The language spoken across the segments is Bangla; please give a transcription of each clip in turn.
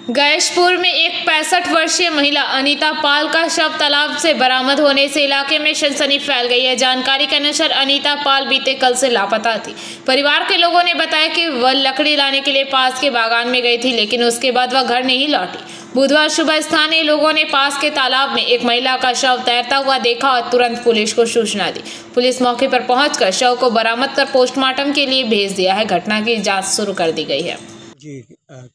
गैशपुर में एक 65 वर्षीय महिला अनीता पाल का शव तालाब से बरामद होने से इलाके में सनसनी फैल गई है। जानकारी के अनुसार अनीता पाल बीते कल से लापता थी। परिवार के लोगों ने बताया कि वह लकड़ी लाने के लिए पास के बागान में गई थी, लेकिन उसके बाद वह घर नहीं लौटी। बुधवार सुबह स्थानीय लोगों ने पास के तालाब में एक महिला का शव तैरता हुआ देखा और तुरंत पुलिस को सूचना दी। पुलिस मौके पर पहुंचकर शव को बरामद कर पोस्टमार्टम के लिए भेज दिया है। घटना की जाँच शुरू कर दी गई है। জি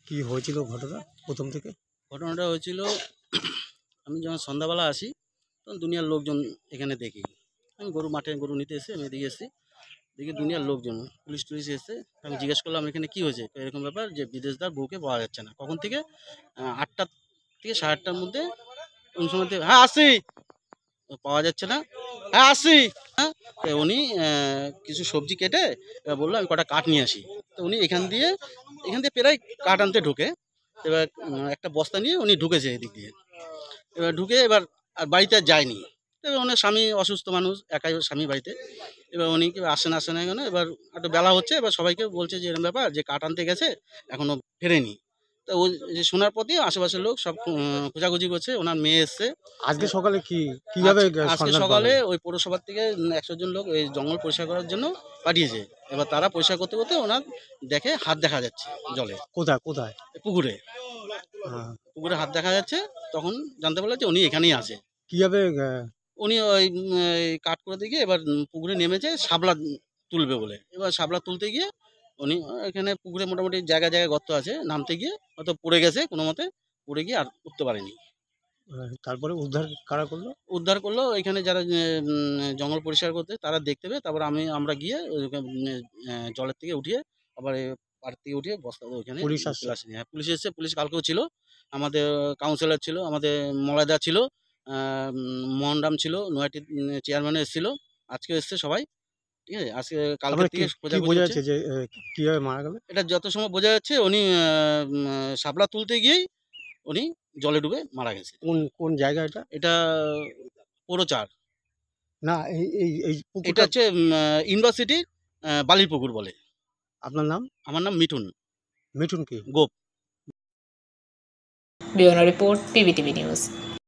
কি হয়েছিল ঘটনা প্রথম থেকে? ঘটনাটা হয়েছিল আমি যখন সন্ধ্যাবেলা আসি তখন দুনিয়ার লোকজন এখানে দেখি। আমি মাঠে গরু নিতে এসে আমি এদিকে এসেছি, দেখি দুনিয়ার লোকজন পুলিশ টুলিশ এসে। আমি জিজ্ঞেস করলাম এখানে কী হয়েছে, এরকম ব্যাপার যে বিদেশদার বউকে পাওয়া যাচ্ছে না। কখন থেকে? 8টা থেকে 8:30টার মধ্যে। কোন সময় হ্যাঁ আসি, পাওয়া যাচ্ছে না, হ্যাঁ আসি। হ্যাঁ, উনি কিছু সবজি কেটে এবার বললো আমি কটা কাঠ নিয়ে আসি। তো উনি এখান দিয়ে প্রায় কাঠ আনতে ঢোকে। এবার একটা বস্তা নিয়ে উনি ঢুকেছে এদিক দিয়ে। এবার ঢুকে এবার আর বাড়িতে আর যায়নি। এবার ওনার স্বামী অসুস্থ মানুষ, একাই স্বামী বাড়িতে। এবার উনি আসে না কেন, এবার একটু বেলা হচ্ছে, এবার সবাইকে বলছে যে এরকম ব্যাপার যে কাঠ আনতে গেছে এখনও ফেরেনি। তো ও যে শোনার পরই আশেপাশের লোক সব খোঁজাখুঁজি করছে। ওনার মেয়ে এসছে আজকে সকালে কিভাবে আজকে সকালে ওই পৌরসভার থেকে 100 জন লোক ওই জঙ্গল পরিষ্কার করার জন্য পাঠিয়েছে। এবার তারা পরিষ্কার করতে করতে ওনার দেখে হাত দেখা যাচ্ছে জলে। কোথায় কোথায়? পুকুরে পুকুরে হাত দেখা যাচ্ছে। তখন জানতে পারলো যে উনি এখানেই আছে। কিভাবে উনি ওই কাট করে দিয়ে এবার পুকুরে নেমেছে শাপলা তুলবে বলে। এবার শাপলা তুলতে গিয়ে উনি এখানে পুকুরে মোটামুটি জায়গায় গর্ত আছে, নামতে গিয়ে হয়তো পড়ে গেছে, কোনো মতে পড়ে গিয়ে আর উঠতে পারেনি। তারপরে উদ্ধার কারা করলো? উদ্ধার করলো এখানে যারা জঙ্গল পরিষ্কার করতে, তারা দেখতে পেয়ে তারপর আমরা গিয়ে জলের থেকে উঠিয়ে আবার পাড় থেকে উঠিয়ে বস্তা ওইখানে পুলিশ আসছে? হ্যাঁ, পুলিশ এসছে। পুলিশ কালকেও ছিল, আমাদের কাউন্সিলর ছিল, আমাদের মলয়দা ছিল, মোহনরাম ছিল, নয়াটির চেয়ারম্যানও এসেছিল, আজকেও এসছে সবাই। ঠিক আছে, আজকে কালকে থেকে বোঝা যাচ্ছে যে কিভাবে মারা গেল? এটা যত সময় বোঝা যাচ্ছে উনি শাপলা তুলতে গিয়েই উনি জলে ডুবে মারা গেছে। কোন জায়গা এটা? এটা পৌরচার না, এই এই এই এটা পুকুরটা হচ্ছে ইউনিভার্সিটি বালির পুকুর বলে। আপনার নাম? আমার নাম মিঠুন মিঠুন কি? Gope. Bureau report PBTV news.